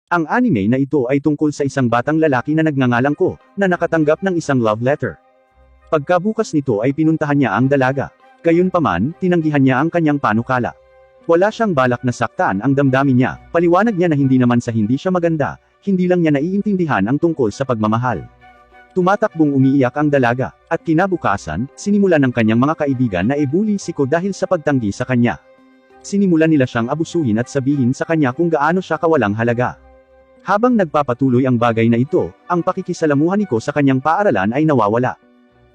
Ang anime na ito ay tungkol sa isang batang lalaki na nagngangalang Ko, na nakatanggap ng isang love letter. Pagkabukas nito ay pinuntahan niya ang dalaga. Gayunpaman, tinanggihan niya ang kanyang panukala. Wala siyang balak na saktan ang damdamin niya, paliwanag niya na hindi naman sa hindi siya maganda, hindi lang niya naiintindihan ang tungkol sa pagmamahal. Tumatakbong umiiyak ang dalaga, at kinabukasan, sinimulan ng kanyang mga kaibigan na ibuli si Ko dahil sa pagtanggi sa kanya. Sinimulan nila siyang abusuhin at sabihin sa kanya kung gaano siya kawalang halaga. Habang nagpapatuloy ang bagay na ito, ang pakikisalamuhan ni Ko sa kanyang paaralan ay nawawala.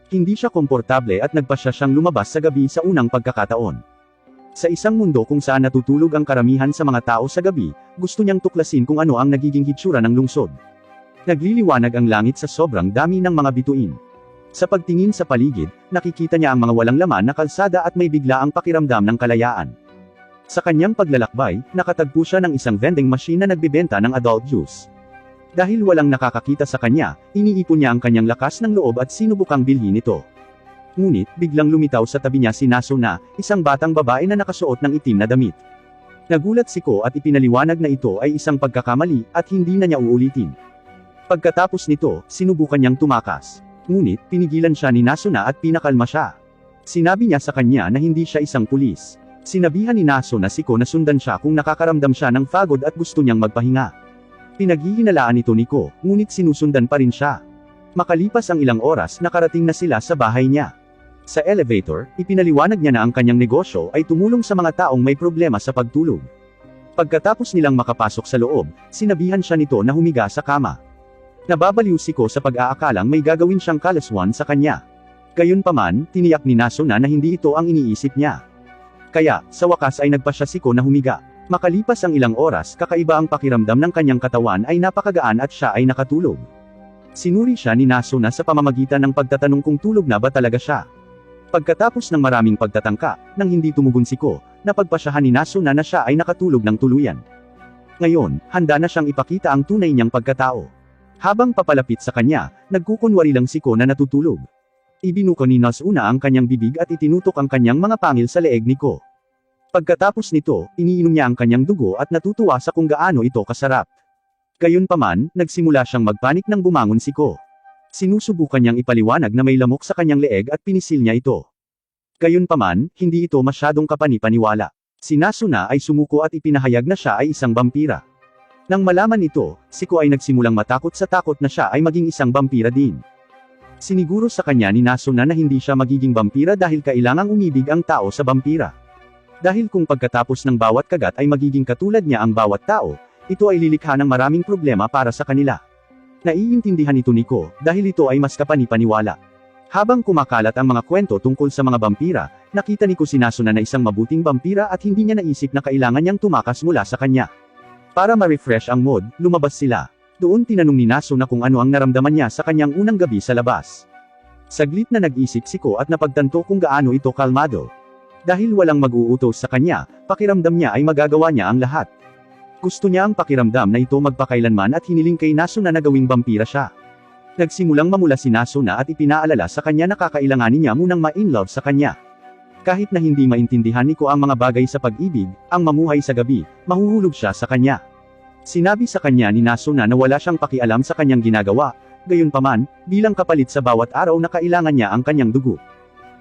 Hindi siya komportable at nagpasya siyang lumabas sa gabi sa unang pagkakataon. Sa isang mundo kung saan natutulog ang karamihan sa mga tao sa gabi, gusto niyang tuklasin kung ano ang nagiging hitsura ng lungsod. Nagliliwanag ang langit sa sobrang dami ng mga bituin. Sa pagtingin sa paligid, nakikita niya ang mga walang laman na kalsada at may biglaang pakiramdam ng kalayaan. Sa kanyang paglalakbay, nakatagpo siya ng isang vending machine na nagbebenta ng adult juice. Dahil walang nakakakita sa kanya, iniipon niya ang kanyang lakas ng loob at sinubukang bilhin ito. Ngunit, biglang lumitaw sa tabi niya si Nasuna, isang batang babae na nakasuot ng itim na damit. Nagulat si Ko at ipinaliwanag na ito ay isang pagkakamali, at hindi na niya uulitin. Pagkatapos nito, sinubukan niyang tumakas. Ngunit, pinigilan siya ni Nasuna at pinakalma siya. Sinabi niya sa kanya na hindi siya isang pulis. Sinabihan ni Nasuna si Ko na sundan siya kung nakakaramdam siya ng pagod at gusto niyang magpahinga. Pinaghihinalaan ito ni Ko, ngunit sinusundan pa rin siya. Makalipas ang ilang oras, nakarating na sila sa bahay niya. Sa elevator, ipinaliwanag niya na ang kanyang negosyo ay tumulong sa mga taong may problema sa pagtulog. Pagkatapos nilang makapasok sa loob, sinabihan siya nito na humiga sa kama. Nababaliw si Ko sa pag-aakalang may gagawin siyang kalaswan sa kanya. Gayunpaman, tiniyak ni Nasuna na hindi ito ang iniisip niya. Kaya, sa wakas ay nagpasya si Ko na humiga. Makalipas ang ilang oras, kakaiba ang pakiramdam ng kanyang katawan ay napakagaan at siya ay nakatulog. Sinuri siya ni Nasuna sa pamamagitan ng pagtatanong kung tulog na ba talaga siya. Pagkatapos ng maraming pagtatangka, nang hindi tumugon si Ko, napagpasyahan ni Nasuna na siya ay nakatulog ng tuluyan. Ngayon, handa na siyang ipakita ang tunay niyang pagkatao. Habang papalapit sa kanya, nagkukunwari lang si Ko na natutulog. Ibinuko ni Nasuna ang kanyang bibig at itinutok ang kanyang mga pangil sa leeg ni Ko. Pagkatapos nito, iniinom niya ang kanyang dugo at natutuwa sa kung gaano ito kasarap. Gayunpaman, nagsimula siyang magpanik nang bumangon si Ko. Sinusubukan niyang ipaliwanag na may lamok sa kanyang leeg at pinisil niya ito. Gayunpaman, hindi ito masyadong kapani-paniwala. Si Nasuna ay sumuko at ipinahayag na siya ay isang vampira. Nang malaman ito, si Ko ay nagsimulang matakot sa takot na siya ay maging isang vampira din. Siniguro sa kanya ni Nasuna na hindi siya magiging vampira dahil kailangang umibig ang tao sa vampira. Dahil kung pagkatapos ng bawat kagat ay magiging katulad niya ang bawat tao, ito ay lilikha ng maraming problema para sa kanila. Naiintindihan ito ni Ko, dahil ito ay mas kapani-paniwala. Habang kumakalat ang mga kwento tungkol sa mga vampira, nakita ni Ko si Nasuna na isang mabuting vampira at hindi niya naisip na kailangan niyang tumakas mula sa kanya. Para ma-refresh ang mood, lumabas sila. Doon tinanong ni Nasuna kung ano ang naramdaman niya sa kanyang unang gabi sa labas. Saglit na nag-isip si Ko at napagtanto kung gaano ito kalmado. Dahil walang mag-uutos sa kanya, pakiramdam niya ay magagawa niya ang lahat. Gusto niya ang pakiramdam na ito magpakailanman at hiniling kay Nasuna na gawing vampira siya. Nagsimulang mamula si Nasuna at ipinaalala sa kanya na kakailanganin niya munang ma-inlove sa kanya. Kahit na hindi maintindihan ni Ko ang mga bagay sa pag-ibig, ang mamuhay sa gabi, mahuhulog siya sa kanya. Sinabi sa kanya ni Nasuna na wala siyang pakialam sa kanyang ginagawa, gayunpaman, bilang kapalit sa bawat araw na kailangan niya ang kanyang dugo.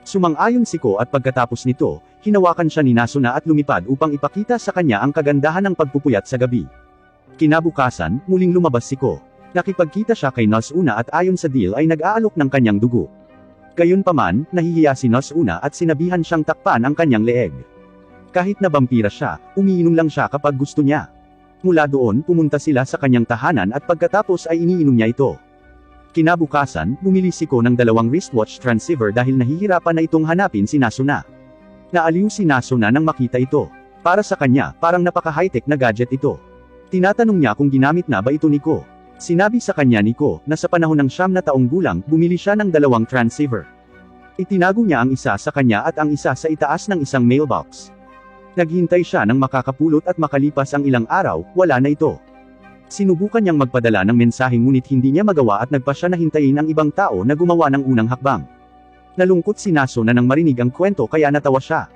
Sumang-ayon si Ko at pagkatapos nito, hinawakan siya ni Nasuna at lumipad upang ipakita sa kanya ang kagandahan ng pagpupuyat sa gabi. Kinabukasan, muling lumabas si Ko. Nakipagkita siya kay Nasuna at ayon sa deal ay nag-aalok ng kanyang dugo. Gayunpaman, nahihiya si Nasuna at sinabihan siyang takpan ang kanyang leeg. Kahit na vampira siya, umiinom lang siya kapag gusto niya. Mula doon, pumunta sila sa kanyang tahanan at pagkatapos ay iniinom niya ito. Kinabukasan, bumili si Ko ng 2 wristwatch transceiver dahil nahihirapan na itong hanapin si Nasuna. Naaliw si Nasuna nang makita ito. Para sa kanya, parang napaka-high-tech na gadget ito. Tinatanong niya kung ginamit na ba ito ni Ko. Sinabi sa kanya ni Ko, na sa panahon ng 9 na taong gulang, bumili siya ng 2 transceiver. Itinago niya ang isa sa kanya at ang isa sa itaas ng isang mailbox. Naghintay siya ng makakapulot at makalipas ang ilang araw, wala na ito. Sinubukan niyang magpadala ng mensahe ngunit hindi niya magawa at nagpa siya na hintayin ang ibang tao na gumawa ng unang hakbang. Nalungkot si Nasuna nang marinig ang kwento kaya natawa siya.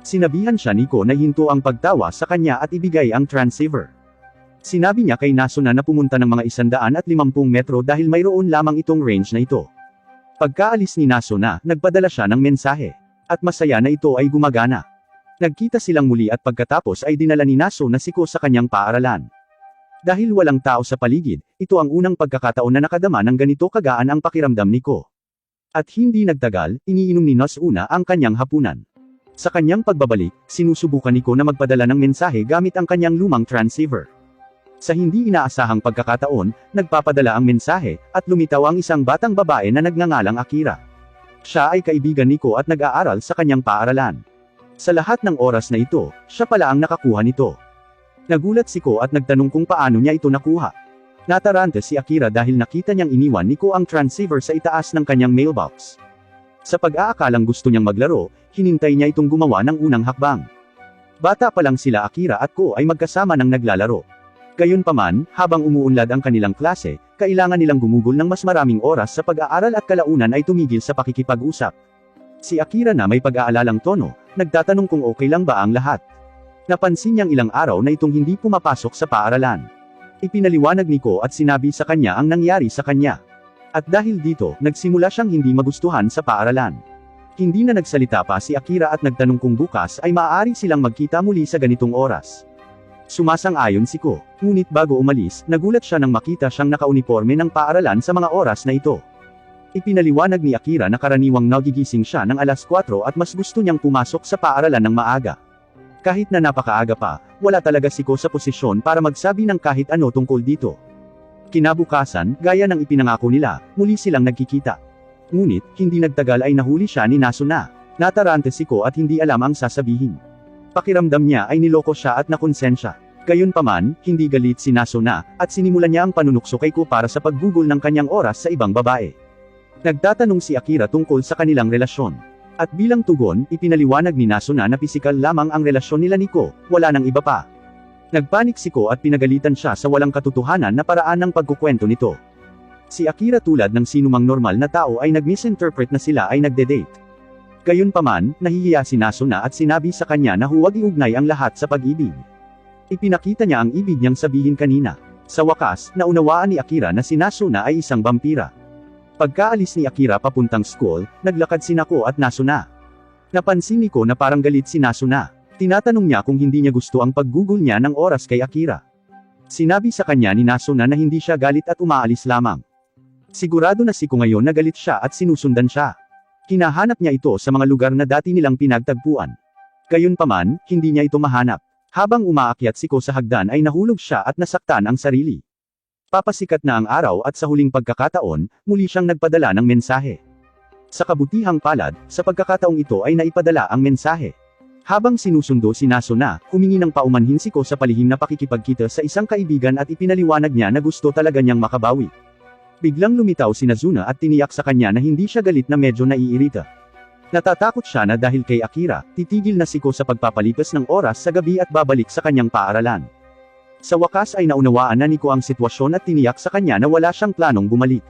Sinabihan siya ni Ko na hinto ang pagtawa sa kanya at ibigay ang transceiver. Sinabi niya kay Nasuna na pumunta ng mga 150 metro dahil mayroon lamang itong range na ito. Pagkaalis ni Nasuna, nagpadala siya ng mensahe. At masaya na ito ay gumagana. Nagkita silang muli at pagkatapos ay dinala ni Nasuna si Ko sa kanyang paaralan. Dahil walang tao sa paligid, ito ang unang pagkakataon na nakadama ng ganito kagaan ang pakiramdam ni Ko. At hindi nagtagal, iniinom ni Nasuna ang kanyang hapunan. Sa kanyang pagbabalik, sinusubukan ni Ko na magpadala ng mensahe gamit ang kanyang lumang transceiver. Sa hindi inaasahang pagkakataon, nagpapadala ang mensahe, at lumitaw ang isang batang babae na nagngangalang Akira. Siya ay kaibigan ni Ko at nag-aaral sa kanyang paaralan. Sa lahat ng oras na ito, siya pala ang nakakuha nito. Nagulat si Ko at nagtanong kung paano niya ito nakuha. Natarante si Akira dahil nakita niyang iniwan ni Ko ang transceiver sa itaas ng kanyang mailbox. Sa pag-aakalang gusto niyang maglaro, hinintay niya itong gumawa ng unang hakbang. Bata pa lang sila Akira at Ko ay magkasama ng naglalaro. Gayunpaman, habang umuunlad ang kanilang klase, kailangan nilang gumugol ng mas maraming oras sa pag-aaral at kalaunan ay tumigil sa pakikipag-usap. Si Akira na may pag-aalalang tono, nagtatanong kung okay lang ba ang lahat. Napansin niyang ilang araw na itong hindi pumapasok sa paaralan. Ipinaliwanag ni Ko at sinabi sa kanya ang nangyari sa kanya. At dahil dito, nagsimula siyang hindi magustuhan sa paaralan. Hindi na nagsalita pa si Akira at nagtanong kung bukas ay maaari silang magkita muli sa ganitong oras. Sumasang-ayon si Ko, ngunit bago umalis, nagulat siya nang makita siyang nakauniporme ng paaralan sa mga oras na ito. Ipinaliwanag ni Akira na karaniwang nagigising siya ng alas 4 at mas gusto niyang pumasok sa paaralan ng maaga. Kahit na napakaaga pa, wala talaga si Ko sa posisyon para magsabi ng kahit ano tungkol dito. Kinabukasan, gaya ng ipinangako nila, muli silang nagkikita. Ngunit, hindi nagtagal ay nahuli siya ni Nasuna. Natarante si Ko at hindi alam ang sasabihin. Pakiramdam niya ay niloko siya at nakonsensya. Gayunpaman, hindi galit si Nasuna, at sinimulan niya ang panunukso kay Ko para sa paggugol ng kanyang oras sa ibang babae. Nagtatanong si Akira tungkol sa kanilang relasyon. At bilang tugon, ipinaliwanag ni Nasuna na pisikal lamang ang relasyon nila ni Ko, wala nang iba pa. Nagpanik si Ko at pinagalitan siya sa walang katotohanan na paraan ng pagkukwento nito. Si Akira tulad ng sinumang normal na tao ay nag-misinterpret na sila ay nagde-date. Gayunpaman, nahihiya si Nasuna at sinabi sa kanya na huwag iugnay ang lahat sa pag-ibig. Ipinakita niya ang ibig niyang sabihin kanina. Sa wakas, naunawaan ni Akira na si Nasuna ay isang vampira. Pagkaalis ni Akira papuntang school, naglakad sina Ko at Nasuna. Napansin ni Ko na parang galit si Nasuna. Tinatanong niya kung hindi niya gusto ang paggugol niya ng oras kay Akira. Sinabi sa kanya ni Nasuna na hindi siya galit at umaalis lamang. Sigurado na si Ko ngayon na galit siya at sinusundan siya. Hinahanap niya ito sa mga lugar na dati nilang pinagtagpuan. Gayunpaman, hindi niya ito mahanap. Habang umaakyat si Ko sa hagdan ay nahulog siya at nasaktan ang sarili. Papasikat na ang araw at sa huling pagkakataon, muli siyang nagpadala ng mensahe. Sa kabutihang palad, sa pagkakataong ito ay naipadala ang mensahe. Habang sinusundo si Nasuna, humingi ng paumanhin si Ko sa palihim na pakikipagkita sa isang kaibigan at ipinaliwanag niya na gusto talaga niyang makabawi. Biglang lumitaw si Nasuna at tiniyak sa kanya na hindi siya galit na medyo naiirita. Natatakot siya na dahil kay Akira, titigil na si Ko sa pagpapalipas ng oras sa gabi at babalik sa kanyang paaralan. Sa wakas ay naunawaan na ni Ko ang sitwasyon at tiniyak sa kanya na wala siyang planong bumalik.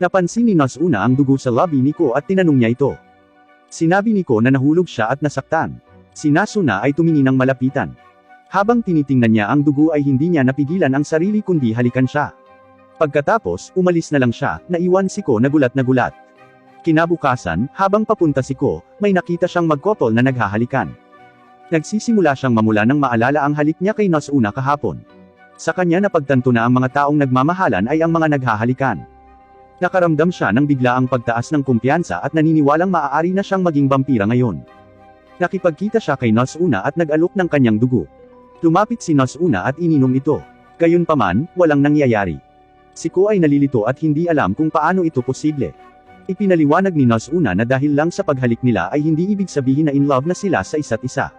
Napansin ni Nasuna ang dugo sa lobby ni Ko at tinanong niya ito. Sinabi ni Ko na nahulog siya at nasaktan. Si Nasuna ay tumingin ng malapitan. Habang tinitingnan niya ang dugo ay hindi niya napigilan ang sarili kundi halikan siya. Pagkatapos, umalis na lang siya, naiwan si Ko na gulat na gulat. Kinabukasan, habang papunta si Ko, may nakita siyang mag-couple na naghahalikan. Nagsisimula siyang mamula nang maalala ang halik niya kay Nasuna kahapon. Sa kanya napagtanto na ang mga taong nagmamahalan ay ang mga naghahalikan. Nakaramdam siya ng biglaang pagtaas ng kumpiyansa at naniniwalang maaari na siyang maging vampira ngayon. Nakipagkita siya kay Nasuna at nag-alok ng kanyang dugo. Lumapit si Nasuna at ininom ito. Gayunpaman, walang nangyayari. Si Ko ay nalilito at hindi alam kung paano ito posible. Ipinaliwanag ni Nasuna na dahil lang sa paghalik nila ay hindi ibig sabihin na in love na sila sa isa't isa.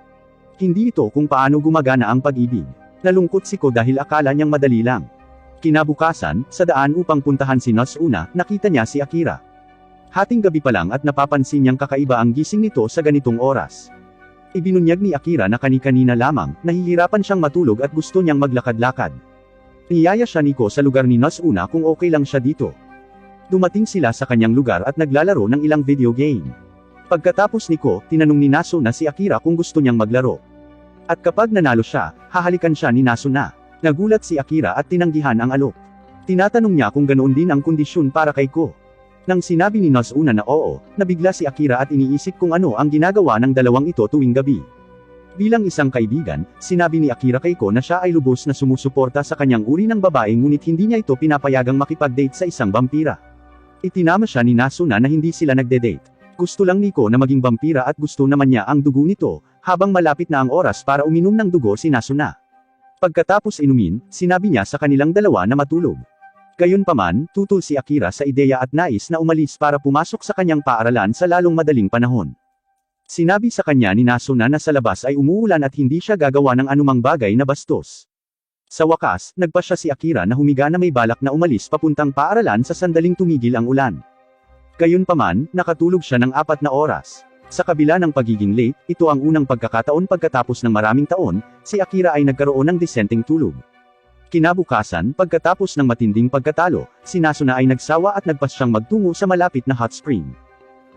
Hindi ito kung paano gumagana ang pag-ibig. Nalungkot si Ko dahil akala niyang madali lang. Kinabukasan, sa daan upang puntahan si Nasuna, nakita niya si Akira. Hating gabi pa lang at napapansin niyang kakaiba ang gising nito sa ganitong oras. Ibinunyag ni Akira na kani-kanina lamang, nahihirapan siyang matulog at gusto niyang maglakad-lakad. Niyaya siya ni Ko sa lugar ni Nasuna kung okay lang siya dito. Dumating sila sa kanyang lugar at naglalaro ng ilang video game. Pagkatapos ni Ko, tinanong ni Nasuna si Akira kung gusto niyang maglaro. At kapag nanalo siya, hahalikan siya ni Nasuna. Nagulat si Akira at tinanggihan ang alok. Tinatanong niya kung ganoon din ang kondisyon para kay Ko. Nang sinabi ni Nazuna na oo, nabigla si Akira at iniisip kung ano ang ginagawa ng dalawang ito tuwing gabi. Bilang isang kaibigan, sinabi ni Akira kay Ko na siya ay lubos na sumusuporta sa kanyang uri ng babae ngunit hindi niya ito pinapayagang makipag-date sa isang vampira. Itinama siya ni Nazuna na hindi sila nagde-date. Gusto lang ni Ko na maging vampira at gusto naman niya ang dugo nito, habang malapit na ang oras para uminom ng dugo si Nazuna. Pagkatapos inumin, sinabi niya sa kanilang dalawa na matulog. Gayunpaman, tutol si Akira sa ideya at nais na umalis para pumasok sa kanyang paaralan sa lalong madaling panahon. Sinabi sa kanya ni Nazuna na sa labas ay umuulan at hindi siya gagawa ng anumang bagay na bastos. Sa wakas, nagpasya si Akira na humiga na may balak na umalis papuntang paaralan sa sandaling tumigil ang ulan. Gayunpaman, nakatulog siya ng 4 na oras. Sa kabila ng pagiging late, ito ang unang pagkakataon pagkatapos ng maraming taon, si Akira ay nagkaroon ng disenteng tulog. Kinabukasan, pagkatapos ng matinding pagkatalo, si Nazuna ay nagsawa at nagpasyang magtungo sa malapit na hot spring.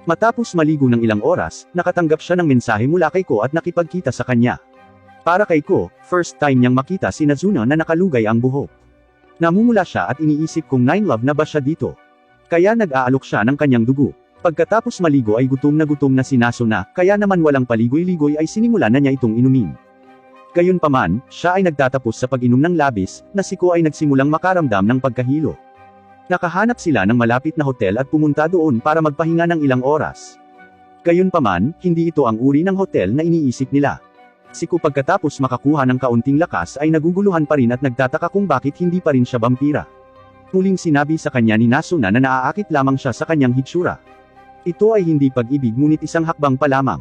Matapos maligo ng ilang oras, nakatanggap siya ng mensahe mula kay Ko at nakipagkita sa kanya. Para kay Ko, first time niyang makita si Nazuna na nakalugay ang buhok. Namumula siya at iniisip kung 9 love na ba siya dito. Kaya nag-aalok siya ng kanyang dugo. Pagkatapos maligo ay gutom na si Nazuna, kaya naman walang paligoy-ligoy ay sinimula na niya itong inumin. Gayunpaman, siya ay nagtatapos sa pag-inom ng labis, na si Ko ay nagsimulang makaramdam ng pagkahilo. Nakahanap sila ng malapit na hotel at pumunta doon para magpahinga ng ilang oras. Gayunpaman, hindi ito ang uri ng hotel na iniisip nila. Si Ko pagkatapos makakuha ng kaunting lakas ay naguguluhan pa rin at nagtataka kung bakit hindi pa rin siya vampira. Muling sinabi sa kanya ni Nazuna na naaakit lamang siya sa kanyang hitsura. Ito ay hindi pag-ibig ngunit isang hakbang pa lamang.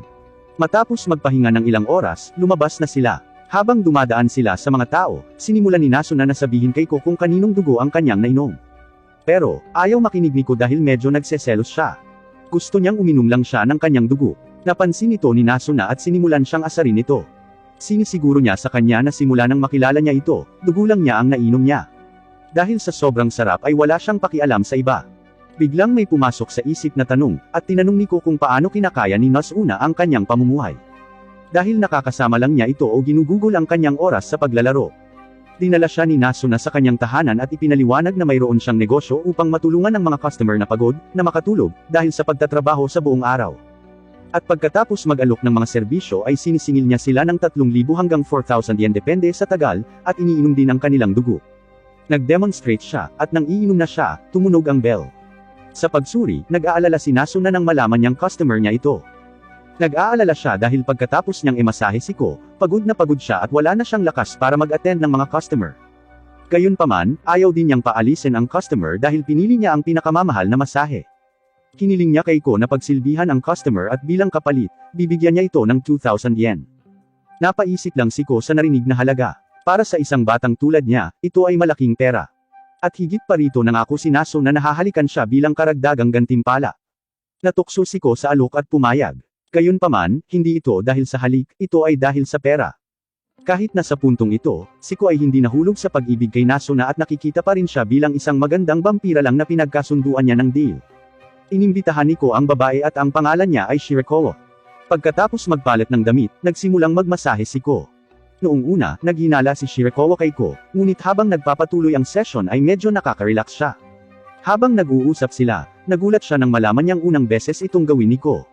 Matapos magpahinga ng ilang oras, lumabas na sila. Habang dumadaan sila sa mga tao, sinimulan ni Nazuna na sabihin kay Ko kung kaninong dugo ang kanyang nainom. Pero, ayaw makinig ni Ko dahil medyo nagseselos siya. Gusto niyang uminom lang siya ng kanyang dugo. Napansin ito ni Nazuna at sinimulan siyang asarin ito. Sinisiguro niya sa kanya na simula nang makilala niya ito, dugo lang niya ang nainom niya. Dahil sa sobrang sarap ay wala siyang pakialam sa iba. Biglang may pumasok sa isip na tanong, at tinanong ni Ko kung paano kinakaya ni Nazuna ang kanyang pamumuhay. Dahil nakakasama lang niya ito o ginugugol ang kanyang oras sa paglalaro. Dinala siya ni Nazuna sa kanyang tahanan at ipinaliwanag na mayroon siyang negosyo upang matulungan ang mga customer na pagod, na makatulog, dahil sa pagtatrabaho sa buong araw. At pagkatapos mag-alok ng mga serbisyo ay sinisingil niya sila ng 3,000 hanggang 4,000 yen depende sa tagal, at iniinom din ang kanilang dugo. Nag-demonstrate siya, at nang iinom na siya, tumunog ang bell. Sa pagsuri, nag-aalala si Nazuna nang malaman niyang customer niya ito. Nag-aalala siya dahil pagkatapos niyang imasahe si Ko, pagod na pagod siya at wala na siyang lakas para mag-attend ng mga customer. Gayunpaman, ayaw din niyang paalisin ang customer dahil pinili niya ang pinakamamahal na masahe. Hiniling niya kay Ko na pagsilbihan ang customer at bilang kapalit, bibigyan niya ito ng 2,000 yen. Napaisip lang si Ko sa narinig na halaga. Para sa isang batang tulad niya, ito ay malaking pera. At higit pa rito nangako si Nazuna na hahalikan siya bilang karagdagang gantimpala. Natukso si Ko sa alok at pumayag. Gayunpaman, hindi ito dahil sa halik, ito ay dahil sa pera. Kahit na sa puntong ito, si Ko ay hindi nahulog sa pag-ibig kay Nazuna at nakikita pa rin siya bilang isang magandang vampira lang na pinagkasunduan niya ng deal. Inimbitahan ni Ko ang babae at ang pangalan niya ay Shirakawa. Pagkatapos magpalit ng damit, nagsimulang magmasahe si Ko. Noong una, naghinala si Shirakawa kay Ko, ngunit habang nagpapatuloy ang session ay medyo nakaka-relax siya. Habang nag-uusap sila, nagulat siya nang malaman niyang unang beses itong gawin ni Ko.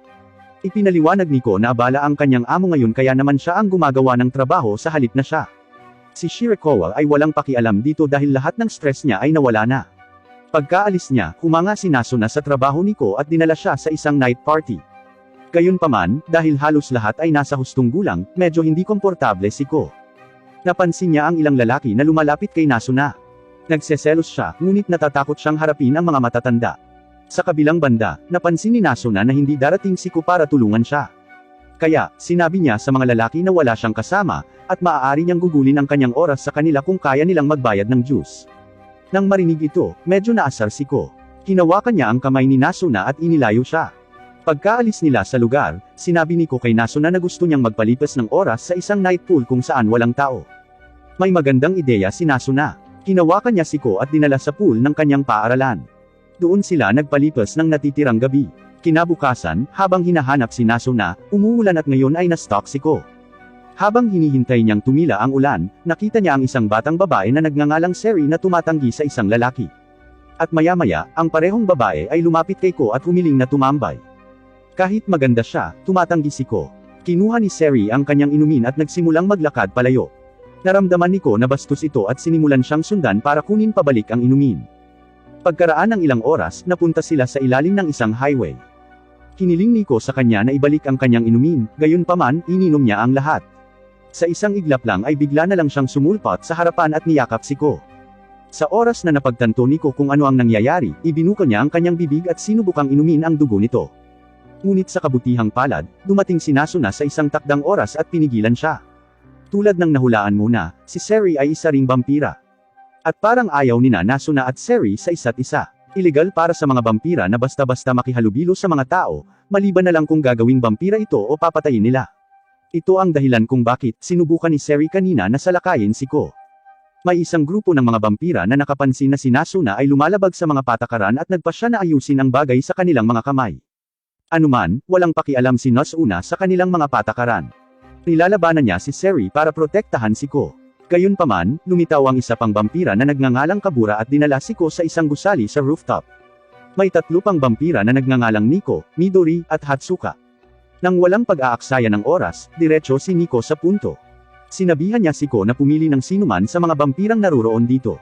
Ipinaliwanag ni Ko na abala ang kanyang amo ngayon kaya naman siya ang gumagawa ng trabaho sa halip na siya. Si Shirakawa ay walang pakialam dito dahil lahat ng stress niya ay nawala na. Pagkaalis niya, humanga si Nazuna sa trabaho ni Ko at dinala siya sa isang night party. Gayunpaman, dahil halos lahat ay nasa hustong gulang, medyo hindi komportable si Ko. Napansin niya ang ilang lalaki na lumalapit kay Nazuna. Nagseselos siya, ngunit natatakot siyang harapin ang mga matatanda. Sa kabilang banda, napansin ni Nazuna na hindi darating si Ko para tulungan siya. Kaya, sinabi niya sa mga lalaki na wala siyang kasama, at maaari niyang gugulin ang kanyang oras sa kanila kung kaya nilang magbayad ng juice. Nang marinig ito, medyo naasar si Ko. Hinawakan niya ang kamay ni Nazuna at inilayo siya. Pagkaalis nila sa lugar, sinabi ni Ko kay Nazuna na gusto niyang magpalipas ng oras sa isang night pool kung saan walang tao. May magandang ideya si Nazuna. Hinawakan niya si Ko at dinala sa pool ng kanyang paaralan. Doon sila nagpalipas ng natitirang gabi. Kinabukasan, habang hinahanap si Nazuna, umuulan at ngayon ay na-stuck si Ko. Habang hinihintay niyang tumila ang ulan, nakita niya ang isang batang babae na nagngangalang Seri na tumatanggi sa isang lalaki. At maya-maya, ang parehong babae ay lumapit kay Ko at humiling na tumambay. Kahit maganda siya, tumatanggi si Ko. Kinuha ni Seri ang kanyang inumin at nagsimulang maglakad palayo. Naramdaman ni Ko na bastos ito at sinimulan siyang sundan para kunin pabalik ang inumin. Pagkaraan ng ilang oras, napunta sila sa ilalim ng isang highway. Hiniling ni Ko sa kanya na ibalik ang kanyang inumin, gayunpaman, ininom niya ang lahat. Sa isang iglap lang ay bigla na lang siyang sumulpot sa harapan at niyakap si Ko. Sa oras na napagtanto ni Ko kung ano ang nangyayari, ibinuko niya ang kanyang bibig at sinubukang inumin ang dugo nito. Ngunit sa kabutihang palad, dumating si Nasuna sa isang takdang oras at pinigilan siya. Tulad ng nahulaan muna, si Seri ay isa ring vampira. At parang ayaw ni Nasuna at Seri sa isa't isa. Ilegal para sa mga vampira na basta-basta makihalubilo sa mga tao, maliban na lang kung gagawing vampira ito o papatayin nila. Ito ang dahilan kung bakit sinubukan ni Seri kanina na salakayin si Ko. May isang grupo ng mga vampira na nakapansin na si Nasuna ay lumalabag sa mga patakaran at nagpasya na ayusin ang bagay sa kanilang mga kamay. Anuman, walang pakialam si Nasuna sa kanilang mga patakaran. Nilalabanan niya si Seri para protektahan si Ko. Gayunpaman, lumitaw ang isa pang vampira na nagngangalang Kabura at dinala si Ko sa isang gusali sa rooftop. May 3 pang vampira na nagngangalang Nico, Midori, at Hatsuka. Nang walang pag-aaksaya ng oras, diretso si Nico sa punto. Sinabihan niya si Ko na pumili ng sinuman sa mga vampirang naruroon dito.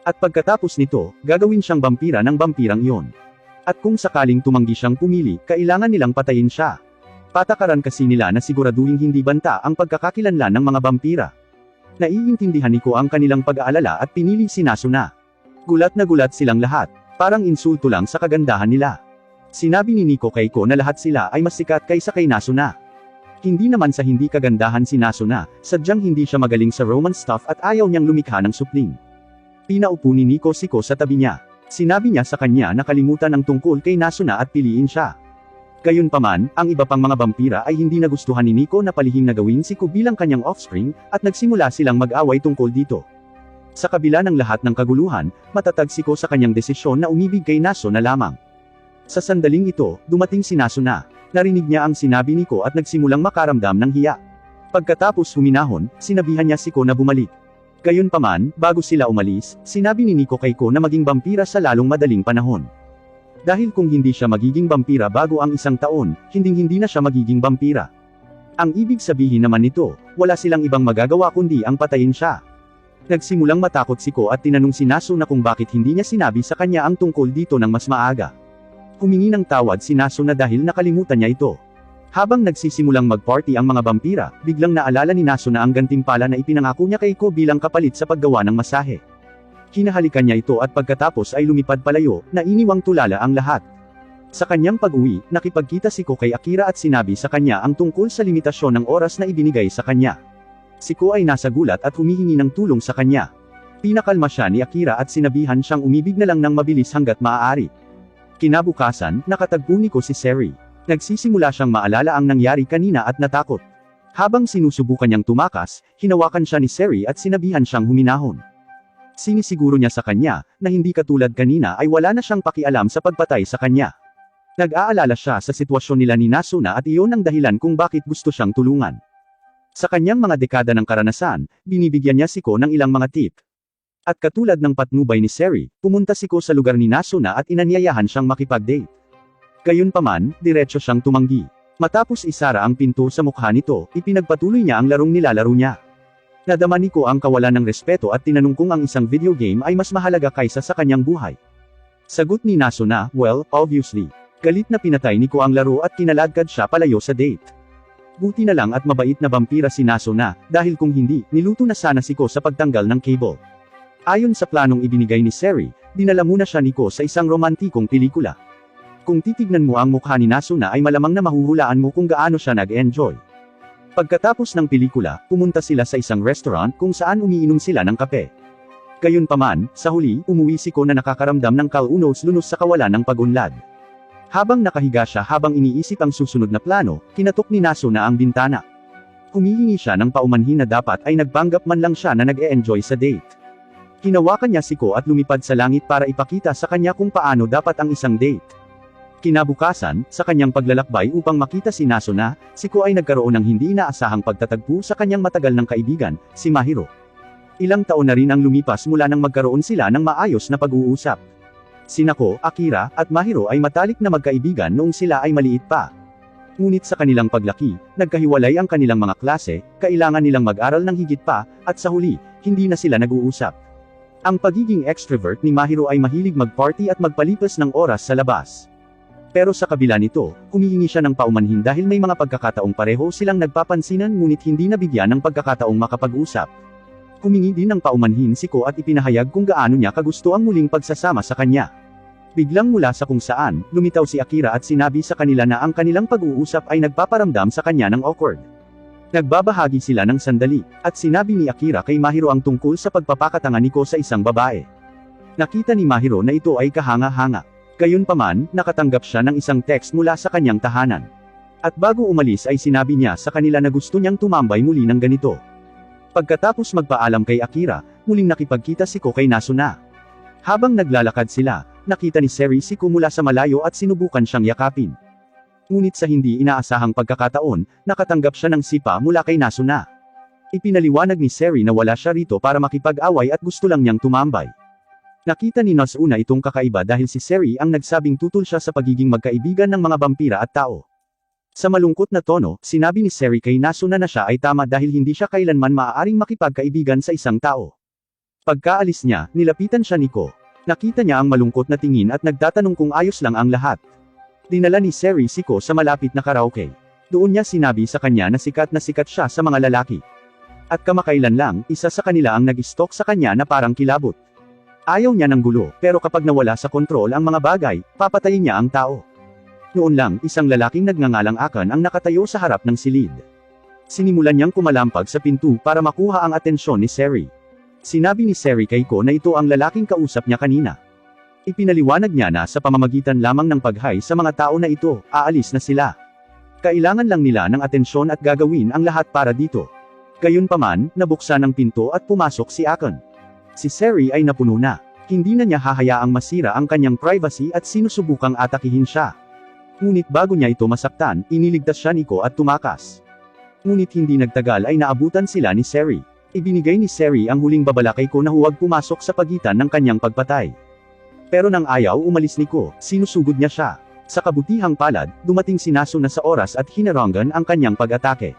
At pagkatapos nito, gagawin siyang vampira ng vampirang iyon. At kung sakaling tumanggi siyang pumili, kailangan nilang patayin siya. Patakaran kasi nila na siguraduhin hindi banta ang pagkakakilanlan ng mga vampira. Naiintindihan ni Ko ang kanilang pag-aalala at pinili si Nasuna. Gulat na gulat silang lahat, parang insulto lang sa kagandahan nila. Sinabi ni Nico kay Ko na lahat sila ay mas sikat kaysa kay Nasuna. Hindi naman sa hindi kagandahan si Nasuna, sadyang hindi siya magaling sa romance stuff at ayaw niyang lumikha ng supling. Pinaupo ni Nico si Ko sa tabi niya. Sinabi niya sa kanya na kalimutan ang tungkol kay Nasuna at piliin siya. Gayunpaman, ang iba pang mga vampira ay hindi nagustuhan ni Nico na palihim na gawin si Ko bilang kanyang offspring, at nagsimula silang mag-away tungkol dito. Sa kabila ng lahat ng kaguluhan, matatag si Ko sa kanyang desisyon na umibig kay Nasuna lamang. Sa sandaling ito, dumating si Nasuna. Narinig niya ang sinabi ni Ko at nagsimulang makaramdam ng hiya. Pagkatapos huminahon, sinabihan niya si Ko na bumalik. Gayunpaman, bago sila umalis, sinabi ni Nico kay Ko na maging vampira sa lalong madaling panahon. Dahil kung hindi siya magiging vampira bago ang 1 taon, hinding-hindi na siya magiging vampira. Ang ibig sabihin naman nito, wala silang ibang magagawa kundi ang patayin siya. Nagsimulang matakot si Ko at tinanong si Nasuna kung bakit hindi niya sinabi sa kanya ang tungkol dito ng mas maaga. Humingi ng tawad si Nasuna dahil nakalimutan niya ito. Habang nagsisimulang mag-party ang mga vampira, biglang naalala ni Nasuna ang gantimpala na ipinangako niya kay Ko bilang kapalit sa paggawa ng masahe. Kinahalikan niya ito at pagkatapos ay lumipad palayo, na iniwang tulala ang lahat. Sa kanyang pag-uwi, nakipagkita si Ko kay Akira at sinabi sa kanya ang tungkol sa limitasyon ng oras na ibinigay sa kanya. Si Ko ay nasa gulat at humihingi ng tulong sa kanya. Pinakalma siya ni Akira at sinabihan siyang umibig na lang ng mabilis hanggat maaari. Kinabukasan, nakatagpo ni Ko si Seri. Nagsisimula siyang maalala ang nangyari kanina at natakot. Habang sinusubukan niyang tumakas, hinawakan siya ni Seri at sinabihan siyang huminahon. Sinisiguro niya sa kanya, na hindi katulad kanina ay wala na siyang pakialam sa pagpatay sa kanya. Nag-aalala siya sa sitwasyon nila ni Nasuna at iyon ang dahilan kung bakit gusto siyang tulungan. Sa kanyang mga dekada ng karanasan, binibigyan niya si Ko ng ilang mga tip. At katulad ng patnubay ni Seri, pumunta si Ko sa lugar ni Nasuna at inanyayahan siyang makipag-date. Gayunpaman, diretso siyang tumanggi. Matapos isara ang pinto sa mukha nito, ipinagpatuloy niya ang larong nilalaro niya. Nadama ni Ko ang kawalan ng respeto at tinanong kung ang isang video game ay mas mahalaga kaysa sa kanyang buhay. Sagot ni Nasuna, well, obviously. Galit na pinatay ni Ko ang laro at kinaladkad siya palayo sa date. Buti na lang at mabait na vampira si Nasuna, dahil kung hindi, niluto na sana si Ko sa pagtanggal ng cable. Ayon sa planong ibinigay ni Seri, dinala muna siya ni Ko sa isang romantikong pelikula. Kung titignan mo ang mukha ni Nasuna ay malamang na mahuhulaan mo kung gaano siya nag-enjoy. Pagkatapos ng pelikula, pumunta sila sa isang restaurant kung saan umiinom sila ng kape. Gayunpaman, sa huli, umuwi si Ko na nakakaramdam ng kalunos-lunos sa kawalan ng pag-unlad. Habang nakahiga siya habang iniisip ang susunod na plano, kinatok ni Nasuna ang bintana. Humihingi siya ng paumanhin na dapat ay nagpanggap man lang siya na nag-e-enjoy sa date. Hinawakan niya si Ko at lumipad sa langit para ipakita sa kanya kung paano dapat ang isang date. Kinabukasan, sa kanyang paglalakbay upang makita si Nasuna, si Ko ay nagkaroon ng hindi inaasahang pagtatagpo sa kanyang matagal ng kaibigan, si Mahiro. Ilang taon na rin ang lumipas mula nang magkaroon sila ng maayos na pag-uusap. Sina Ko, Akira, at Mahiro ay matalik na magkaibigan noong sila ay maliit pa. Ngunit sa kanilang paglaki, nagkahiwalay ang kanilang mga klase, kailangan nilang mag-aral ng higit pa, at sa huli, hindi na sila nag-uusap. Ang pagiging extrovert ni Mahiro ay mahilig mag-party at magpalipas ng oras sa labas. Pero sa kabila nito, humihingi siya ng paumanhin dahil may mga pagkakataong pareho silang nagpapansinan ngunit hindi nabigyan ng pagkakataong makapag-usap. Humingi din ng paumanhin si Ko at ipinahayag kung gaano niya kagusto ang muling pagsasama sa kanya. Biglang mula sa kung saan, lumitaw si Akira at sinabi sa kanila na ang kanilang pag-uusap ay nagpaparamdam sa kanya ng awkward. Nagbabahagi sila ng sandali, at sinabi ni Akira kay Mahiro ang tungkol sa pagpapakatanga ni Ko sa isang babae. Nakita ni Mahiro na ito ay kahanga-hanga. Gayunpaman, nakatanggap siya ng isang text mula sa kanyang tahanan. At bago umalis ay sinabi niya sa kanila na gusto niyang tumambay muli ng ganito. Pagkatapos magpaalam kay Akira, muling nakipagkita si Ko kay Nasuna. Habang naglalakad sila, nakita ni Seri si Ko mula sa malayo at sinubukan siyang yakapin. Ngunit sa hindi inaasahang pagkakataon, nakatanggap siya ng sipa mula kay Nasuna. Ipinaliwanag ni Seri na wala siya rito para makipag-away at gusto lang niyang tumambay. Nakita ni Nasuna itong kakaiba dahil si Seri ang nagsabing tutol siya sa pagiging magkaibigan ng mga vampira at tao. Sa malungkot na tono, sinabi ni Seri kay Nasuna na siya ay tama dahil hindi siya kailanman maaaring makipagkaibigan sa isang tao. Pagkaalis niya, nilapitan siya ni Ko. Nakita niya ang malungkot na tingin at nagtatanong kung ayos lang ang lahat. Dinala ni Seri si Ko sa malapit na karaoke. Doon niya sinabi sa kanya na sikat siya sa mga lalaki. At kamakailan lang, isa sa kanila ang nag-stalk sa kanya na parang kilabot. Ayaw niya ng gulo, pero kapag nawala sa kontrol ang mga bagay, papatayin niya ang tao. Noon lang, isang lalaking nagngangalang Akan ang nakatayo sa harap ng silid. Sinimulan niyang kumalampag sa pinto para makuha ang atensyon ni Seri. Sinabi ni Seri kay Ko na ito ang lalaking kausap niya kanina. Ipinaliwanag niya na sa pamamagitan lamang ng pag-hi sa mga tao na ito, aalis na sila. Kailangan lang nila ng atensyon at gagawin ang lahat para dito. Gayunpaman, nabuksan ang pinto at pumasok si Akan. Si Seri ay napuno na. Hindi na niya hahayaang masira ang kanyang privacy at sinusubukang atakihin siya. Ngunit bago niya ito masaktan, iniligtas siya ni Ko at tumakas. Ngunit hindi nagtagal ay naabutan sila ni Seri. Ibinigay ni Seri ang huling babala kay Ko na huwag pumasok sa pagitan ng kanyang pagpatay. Pero nang ayaw umalis ni Ko, sinusugod niya siya. Sa kabutihang palad, dumating si Nasuna sa oras at hinarangan ang kanyang pag-atake.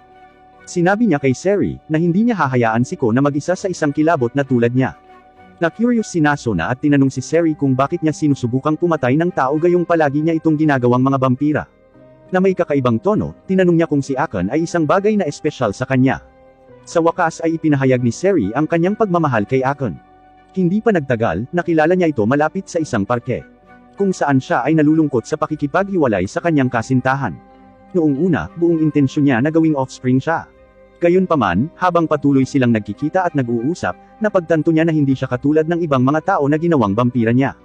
Sinabi niya kay Seri, na hindi niya hahayaan si Ko na mag-isa sa isang kilabot na tulad niya. Na-curious si Nasuna at tinanong si Seri kung bakit niya sinusubukang pumatay ng tao gayong palagi niya itong ginagawang mga vampira. Na may kakaibang tono, tinanong niya kung si Akan ay isang bagay na espesyal sa kanya. Sa wakas ay ipinahayag ni Seri ang kanyang pagmamahal kay Akan. Hindi pa nagtagal, nakilala niya ito malapit sa isang parke. Kung saan siya ay nalulungkot sa pakikipaghiwalay sa kanyang kasintahan. Noong una, buong intensyon niya na gawing offspring siya. Gayunpaman, habang patuloy silang nagkikita at nag-uusap, napagtanto niya na hindi siya katulad ng ibang mga tao na ginawang vampira niya.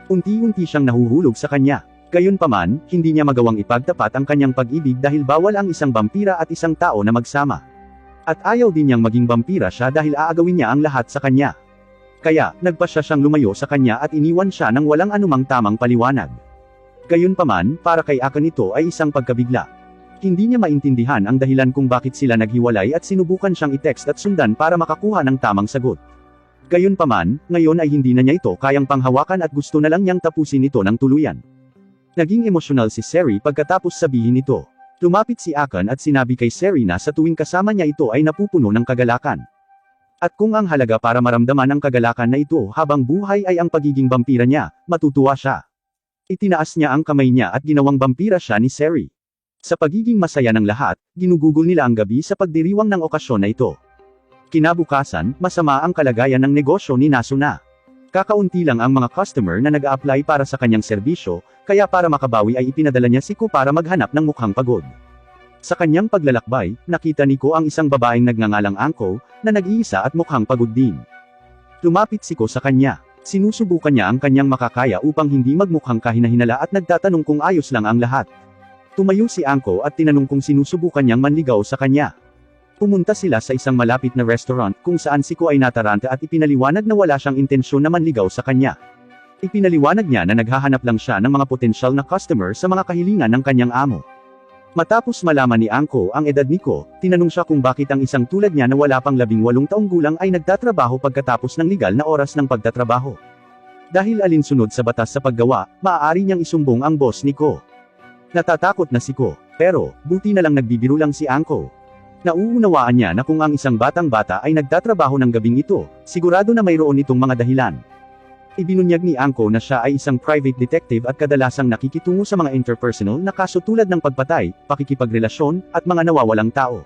Unti-unti siyang nahuhulog sa kanya. Gayunpaman, hindi niya magawang ipagtapat ang kanyang pag-ibig dahil bawal ang isang vampira at isang tao na magsama. At ayaw din niyang maging vampira siya dahil aagawin niya ang lahat sa kanya. Kaya, nagpasya siyang lumayo sa kanya at iniwan siya ng walang anumang tamang paliwanag. Gayunpaman, para kay Akan ito ay isang pagkabigla. Hindi niya maintindihan ang dahilan kung bakit sila naghiwalay at sinubukan siyang i-text at sundan para makakuha ng tamang sagot. Gayunpaman, ngayon ay hindi na niya ito kayang panghawakan at gusto na lang niyang tapusin ito ng tuluyan. Naging emosyonal si Seri pagkatapos sabihin ito. Lumapit si Akan at sinabi kay Seri na sa tuwing kasama niya ito ay napupuno ng kagalakan. At kung ang halaga para maramdaman ang kagalakan na ito habang buhay ay ang pagiging vampira niya, matutuwa siya. Itinaas niya ang kamay niya at ginawang vampira siya ni Seri. Sa pagiging masaya ng lahat, ginugugol nila ang gabi sa pagdiriwang ng okasyon na ito. Kinabukasan, masama ang kalagayan ng negosyo ni Nasuna. Kakaunti lang ang mga customer na nag-a-apply para sa kanyang serbisyo, kaya para makabawi ay ipinadala niya si Ko para maghanap ng mukhang pagod. Sa kanyang paglalakbay, nakita ni Ko ang isang babaeng nagngangalang Angko, na nag-iisa at mukhang pagod din. Lumapit si Ko sa kanya. Sinusubukan niya ang kanyang makakaya upang hindi magmukhang kahinahinala at nagtatanong kung ayos lang ang lahat. Tumayo si Angko at tinanong kung sinusubukan niyang manligaw sa kanya. Pumunta sila sa isang malapit na restaurant kung saan si Ko ay nataranta at ipinaliwanag na wala siyang intensyon na manligaw sa kanya. Ipinaliwanag niya na naghahanap lang siya ng mga potensyal na customer sa mga kahilingan ng kanyang amo. Matapos malaman ni Angko ang edad ni Ko, tinanong siya kung bakit ang isang tulad niya na wala pang 18 taong gulang ay nagtatrabaho pagkatapos ng legal na oras ng pagtatrabaho. Dahil alinsunod sa batas sa paggawa, maaari niyang isumbong ang boss ni Ko. Natatakot na si Ko, pero, buti na lang nagbibiro lang si Angko. Nauunawaan niya na kung ang isang batang bata ay nagtatrabaho ng gabing ito, sigurado na mayroon itong mga dahilan. Ibinunyag ni Angko na siya ay isang private detective at kadalasang nakikitungo sa mga interpersonal na kaso tulad ng pagpatay, pakikipagrelasyon, at mga nawawalang tao.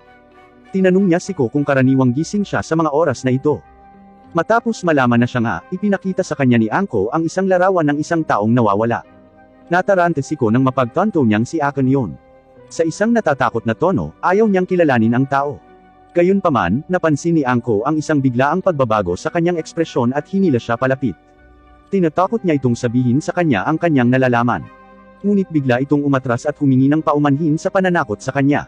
Tinanong niya si Ko kung karaniwang gising siya sa mga oras na ito. Matapos malaman na siya nga, ipinakita sa kanya ni Angko ang isang larawan ng isang taong nawawala. Natarante si Ko nang mapagtanto niyang si Akon yon. Sa isang natatakot na tono, ayaw niyang kilalanin ang tao. Gayunpaman, napansin ni Angko ang isang biglaang pagbabago sa kanyang ekspresyon at hinila siya palapit. Tinatakot niya itong sabihin sa kanya ang kanyang nalalaman. Ngunit bigla itong umatras at humingi ng paumanhin sa pananakot sa kanya.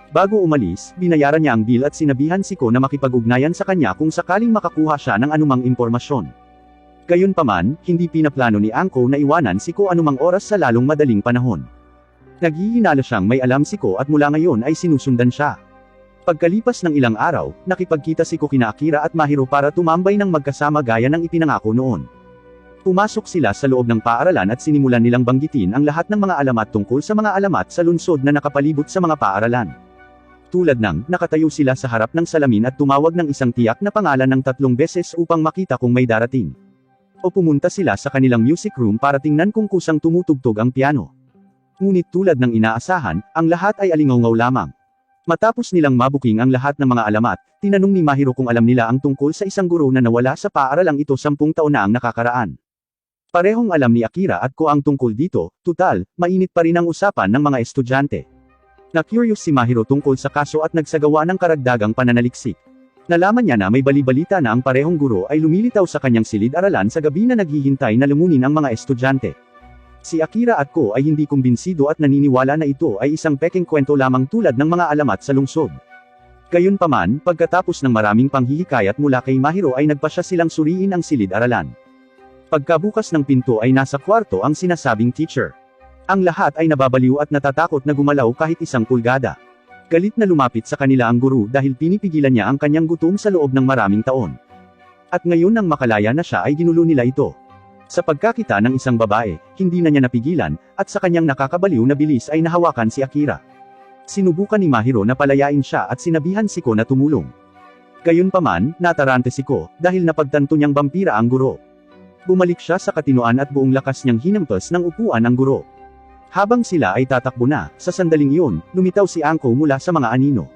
Bago umalis, binayaran niya ang bill at sinabihan si Ko na makipag-ugnayan sa kanya kung sakaling makakuha siya ng anumang impormasyon. Gayunpaman, hindi pinaplano ni Angko na iwanan si Ko anumang oras sa lalong madaling panahon. Naghihinala siyang may alam si Ko at mula ngayon ay sinusundan siya. Pagkalipas ng ilang araw, nakipagkita si Ko kina Akira at Mahiro para tumambay ng magkasama gaya ng ipinangako noon. Pumasok sila sa loob ng paaralan at sinimulan nilang banggitin ang lahat ng mga alamat tungkol sa mga alamat sa lungsod na nakapalibot sa mga paaralan. Tulad ng, nakatayo sila sa harap ng salamin at tumawag ng isang tiyak na pangalan ng 3 beses upang makita kung may darating. O pumunta sila sa kanilang music room para tingnan kung kusang tumutugtog ang piano. Ngunit tulad ng inaasahan, ang lahat ay alingaw-ngaw lamang. Matapos nilang mabuking ang lahat ng mga alamat, tinanong ni Mahiro kung alam nila ang tungkol sa isang guro na nawala sa paaralang ito 10 taon na ang nakakaraan. Parehong alam ni Akira at Ko ang tungkol dito, tutal, mainit pa rin ang usapan ng mga estudyante. Na-curious si Mahiro tungkol sa kaso at nagsagawa ng karagdagang pananaliksik. Nalaman niya na may bali-balita na ang parehong guro ay lumilitaw sa kanyang silid-aralan sa gabi na naghihintay na lumunin ang mga estudyante. Si Akira at Ko ay hindi kumbinsido at naniniwala na ito ay isang pekeng kwento lamang tulad ng mga alamat sa lungsod. Gayunpaman, pagkatapos ng maraming panghihikayat mula kay Mahiro ay nagpasya silang suriin ang silid-aralan. Pagkabukas ng pinto ay nasa kwarto ang sinasabing teacher. Ang lahat ay nababaliw at natatakot na gumalaw kahit 1 pulgada. Galit na lumapit sa kanila ang guru dahil pinipigilan niya ang kanyang gutom sa loob ng maraming taon. At ngayon nang makalaya na siya ay ginulo nila ito. Sa pagkakita ng isang babae, hindi na niya napigilan, at sa kanyang nakakabaliw na bilis ay nahawakan si Akira. Sinubukan ni Mahiro na palayain siya at sinabihan si Ko na tumulong. Gayunpaman, natarante si Ko, dahil napagtanto niyang vampira ang guro. Bumalik siya sa katinoan at buong lakas niyang hinampas ng upuan ang guro. Habang sila ay tatakbo na, sa sandaling iyon, lumitaw si Angko mula sa mga anino.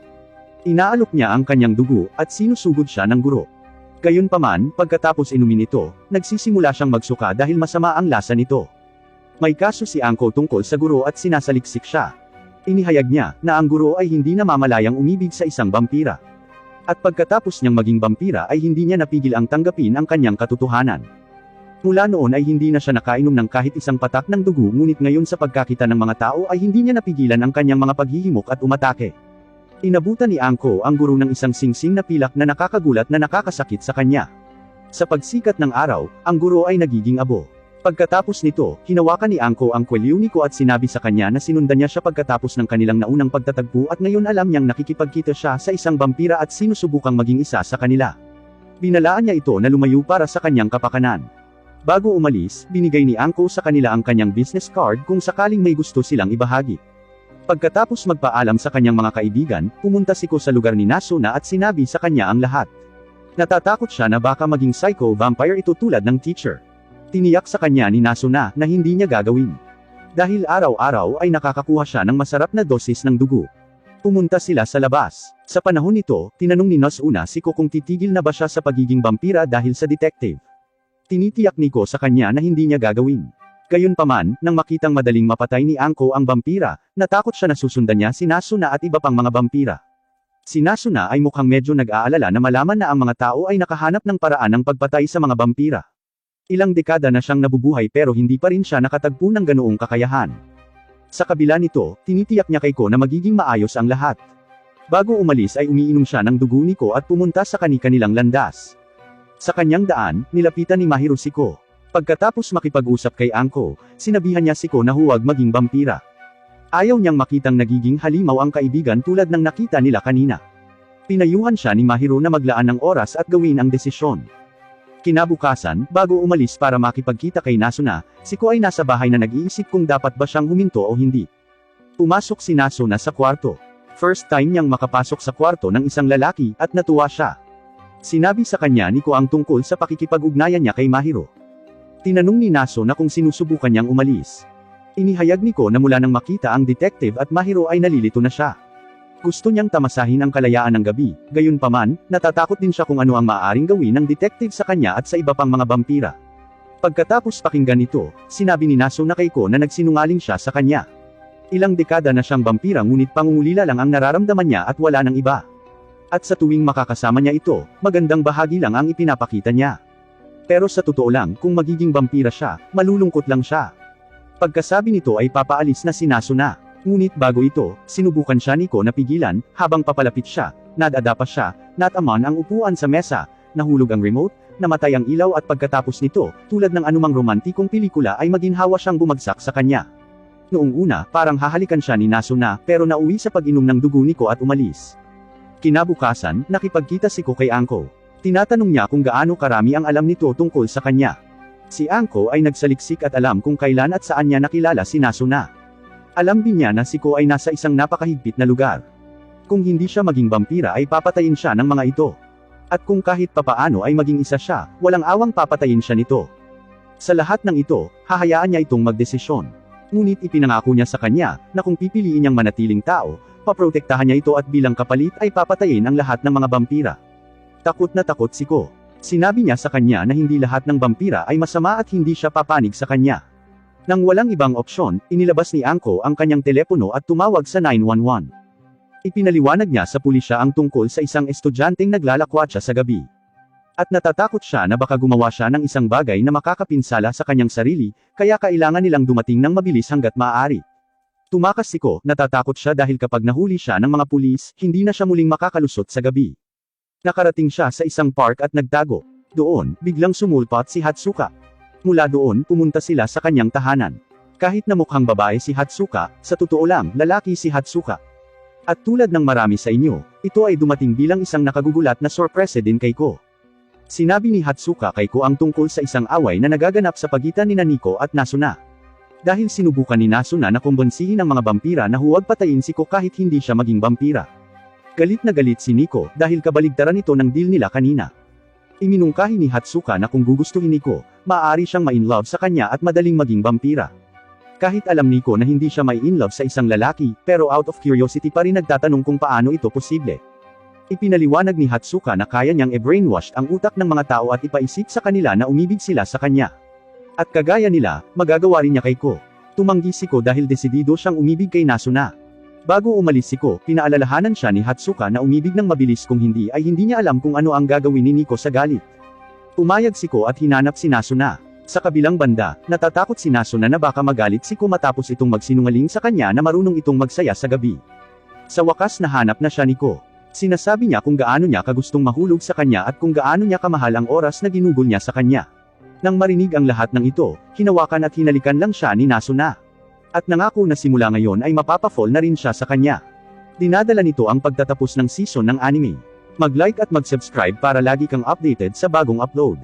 Inaalok niya ang kanyang dugo, at sinusugod siya ng guro. Gayunpaman, pagkatapos inumin ito, nagsisimula siyang magsuka dahil masama ang lasa nito. May kaso si Angko tungkol sa guro at sinasaliksik siya. Inihayag niya, na ang guro ay hindi namamalayang umibig sa isang vampira. At pagkatapos niyang maging vampira ay hindi niya napigil ang tanggapin ang kanyang katotohanan. Mula noon ay hindi na siya nakainom ng kahit isang patak ng dugo ngunit ngayon sa pagkakita ng mga tao ay hindi niya napigilan ang kanyang mga paghihimok at umatake. Inabutan ni Angko ang guro ng isang singsing na pilak na nakakagulat na nakakasakit sa kanya. Sa pagsikat ng araw, ang guro ay nagiging abo. Pagkatapos nito, hinawakan ni Angko ang kwelyo ni Ko at sinabi sa kanya na sinundan niya siya pagkatapos ng kanilang naunang pagtatagpo at ngayon alam niyang nakikipagkita siya sa isang vampira at sinusubukang maging isa sa kanila. Binalaan niya ito na lumayo para sa kanyang kapakanan. Bago umalis, binigay ni Angko sa kanila ang kanyang business card kung sakaling may gusto silang ibahagi. Pagkatapos magpaalam sa kanyang mga kaibigan, pumunta si Ko sa lugar ni Nasuna at sinabi sa kanya ang lahat. Natatakot siya na baka maging psycho vampire ito tulad ng teacher. Tiniyak sa kanya ni Nasuna na hindi niya gagawin. Dahil araw-araw ay nakakakuha siya ng masarap na dosis ng dugo. Pumunta sila sa labas. Sa panahon nito, tinanong ni Nasuna si Ko kung titigil na ba siya sa pagiging vampira dahil sa detective. Tinitiyak ni Ko sa kanya na hindi niya gagawin. Gayunpaman, nang makitang madaling mapatay ni Angko ang vampira, natakot siya na susundan niya si Nasuna at iba pang mga vampira. Si Nasuna ay mukhang medyo nag-aalala na malaman na ang mga tao ay nakahanap ng paraan ng pagpatay sa mga vampira. Ilang dekada na siyang nabubuhay pero hindi pa rin siya nakatagpo ng ganoong kakayahan. Sa kabila nito, tinitiyak niya kay Ko na magiging maayos ang lahat. Bago umalis ay umiinom siya ng dugo ni Ko at pumunta sa kani-kanilang landas. Sa kanyang daan, nilapitan ni Mahiro si Ko. Pagkatapos makipag-usap kay Anko, sinabihan niya si Ko na huwag maging vampira. Ayaw niyang makitang nagiging halimaw ang kaibigan tulad ng nakita nila kanina. Pinayuhan siya ni Mahiro na maglaan ng oras at gawin ang desisyon. Kinabukasan, bago umalis para makipagkita kay Nasuna, si Ko ay nasa bahay na nag-iisip kung dapat ba siyang huminto o hindi. Pumasok si Nasuna sa kwarto. First time niyang makapasok sa kwarto ng isang lalaki at natuwa siya. Sinabi sa kanya ni Ko ang tungkol sa pakikipag-ugnayan niya kay Mahiro. Tinanong ni Naso na kung sinusubukan niyang umalis. Inihayag ni Ko na mula nang makita ang detective at Mahiro ay nalilito na siya. Gusto niyang tamasahin ang kalayaan ng gabi, gayunpaman, natatakot din siya kung ano ang maaaring gawin ng detective sa kanya at sa iba pang mga vampira. Pagkatapos pakinggan ito, sinabi ni Naso na kay Ko na nagsinungaling siya sa kanya. Ilang dekada na siyang vampira ngunit pangungulila lang ang nararamdaman niya at wala ng iba. At sa tuwing makakasama niya ito, magandang bahagi lang ang ipinapakita niya. Pero sa totoo lang, kung magiging vampira siya, malulungkot lang siya. Pagkasabi nito ay papaalis na si Naso na. Ngunit bago ito, sinubukan siya ni Ko na pigilan, habang papalapit siya, nadada pa siya, nataman ang upuan sa mesa, nahulog ang remote, namatay ang ilaw at pagkatapos nito, tulad ng anumang romantikong pelikula ay maginhawa siyang bumagsak sa kanya. Noong una, parang hahalikan siya ni Naso na, pero nauwi sa pag-inom ng dugo ni Ko at umalis. Kinabukasan, nakipagkita si Ko kay Anko. Tinatanong niya kung gaano karami ang alam nito tungkol sa kanya. Si Anko ay nagsaliksik at alam kung kailan at saan niya nakilala si Naso na. Alam din niya na si Ko ay nasa isang napakahigpit na lugar. Kung hindi siya maging vampira ay papatayin siya ng mga ito. At kung kahit papaano ay maging isa siya, walang awang papatayin siya nito. Sa lahat ng ito, hahayaan niya itong magdesisyon. Ngunit ipinangako niya sa kanya, na kung pipiliin niyang manatiling tao, paprotektahan niya ito at bilang kapalit ay papatayin ang lahat ng mga vampira. Takot na takot si Ko. Sinabi niya sa kanya na hindi lahat ng vampira ay masama at hindi siya papanig sa kanya. Nang walang ibang opsyon, inilabas ni Anko ang kanyang telepono at tumawag sa 911. Ipinaliwanag niya sa pulisya ang tungkol sa isang estudyanteng naglalakwatsa sa gabi. At natatakot siya na baka gumawa siya ng isang bagay na makakapinsala sa kanyang sarili, kaya kailangan nilang dumating ng mabilis hanggat maaari. Tumakas si Ko, natatakot siya dahil kapag nahuli siya ng mga pulis, hindi na siya muling makakalusot sa gabi. Nakarating siya sa isang park at nagtago. Doon, biglang sumulpot si Hatsuka. Mula doon, pumunta sila sa kanyang tahanan. Kahit na mukhang babae si Hatsuka, sa totoo lang, lalaki si Hatsuka. At tulad ng marami sa inyo, ito ay dumating bilang isang nakagugulat na sorpresa din kay Ko. Sinabi ni Hatsuka kay Ko ang tungkol sa isang away na nagaganap sa pagitan ni Nico at Nasuna. Dahil sinubukan ni Nasuna na kumbonsihin ang mga vampira na huwag patayin si Ko kahit hindi siya maging vampira. Galit na galit si Nico dahil kabaligtaran ito ng deal nila kanina. Iminungkahi ni Hatsuka na kung gugustuhin ni Ko, maaari siyang ma-inlove sa kanya at madaling maging vampira. Kahit alam ni Ko na hindi siya mai-inlove sa isang lalaki, pero out of curiosity pa rin nagtatanong kung paano ito posible. Ipinaliwanag ni Hatsuka na kaya niyang i-brainwash ang utak ng mga tao at ipaisip sa kanila na umibig sila sa kanya. At kagaya nila, magagawa rin niya kay Ko. Tumanggi si Ko dahil desidido siyang umibig kay Nasuna. Bago umalis si Ko, pinaalalahanan siya ni Hatsuka na umibig ng mabilis kung hindi ay hindi niya alam kung ano ang gagawin ni Nico sa galit. Pumayag si Ko at hinanap si Nasuna. Sa kabilang banda, natatakot si Nasuna na baka magalit si Ko matapos itong magsinungaling sa kanya na marunong itong magsaya sa gabi. Sa wakas nahanap na siya ni Ko. Sinasabi niya kung gaano niya kagustong mahulog sa kanya at kung gaano niya kamahal ang oras na ginugol niya sa kanya. Nang marinig ang lahat ng ito, hinawakan at hinalikan lang siya ni Nasuna. At nangako na simula ngayon ay mapapafall na rin siya sa kanya. Dinadala nito ang pagtatapos ng season ng anime. Mag-like at mag-subscribe para lagi kang updated sa bagong upload.